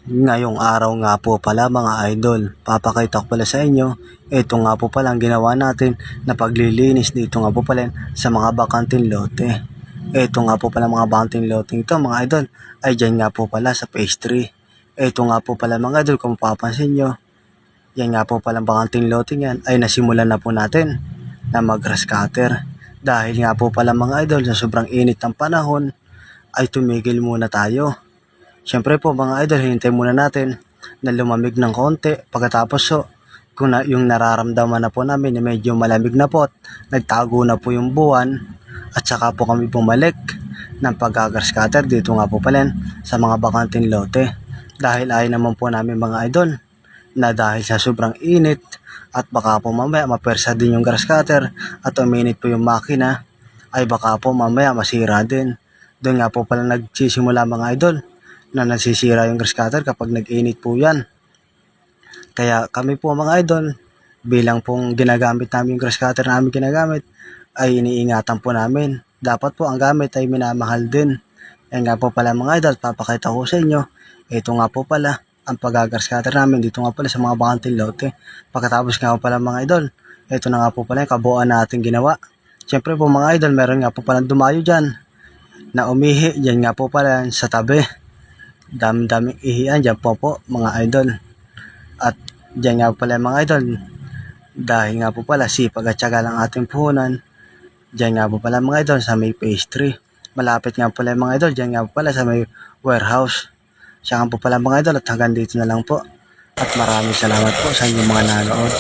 Ngayong araw nga po pala mga idol, papakita ko pala sa inyo, ito nga po pala ang ginawa natin na paglilinis dito nga po pala sa mga bakanting lote. Ito nga po pala mga bakanting lote ito mga idol, ay dyan nga po pala sa pastry. Ito nga po pala mga idol, kung mapapansin nyo, yan nga po pala bakanting lote yan ay nasimulan na po natin na mag-grass cutter. Dahil nga po pala mga idol, sa sobrang init ng panahon, ay tumigil muna tayo. Siyempre po mga idol, hintay muna natin na lumamig ng konti. Pagkatapos kung yung nararamdaman na po namin na medyo malamig na po at nagtago na po yung buwan, at saka po kami bumalik ng pag-grass cutter dito nga po pala sa mga bakanting lote. Dahil ay naman po namin mga idol na dahil sa sobrang init at baka po mamaya mapersa din yung grass cutter at uminit po yung makina, ay baka po mamaya masira din. Doon nga po pala nagsisimula mga idol na nasisira yung grass cutter kapag nag-init po yan. Kaya kami po mga idol, bilang pong ginagamit namin yung grass cutter namin ginagamit, ay iniingatan po namin. Dapat po ang gamit ay minamahal din. Yan nga po pala mga idol, papakita ko sa inyo. Ito nga po pala ang pag-grass cutter namin dito nga pala sa mga bakanting lote. Pagkatapos nga po pala mga idol, ito na nga po pala yung kabuuan natin ginawa. Siyempre po mga idol, meron nga po pala dumayo dyan na umihi. Dyan nga po pala sa tabi. Dami-daming ihian dyan po mga idol. At dyan nga pala mga idol, dahil nga po pala sipag at syaga lang ating puhunan, dyan nga po pala mga idol sa may pastry. Malapit nga pala mga idol, dyan nga po pala sa may warehouse. Siya nga po pala mga idol, at hanggang dito na lang po. At maraming salamat po sa inyong mga nanood.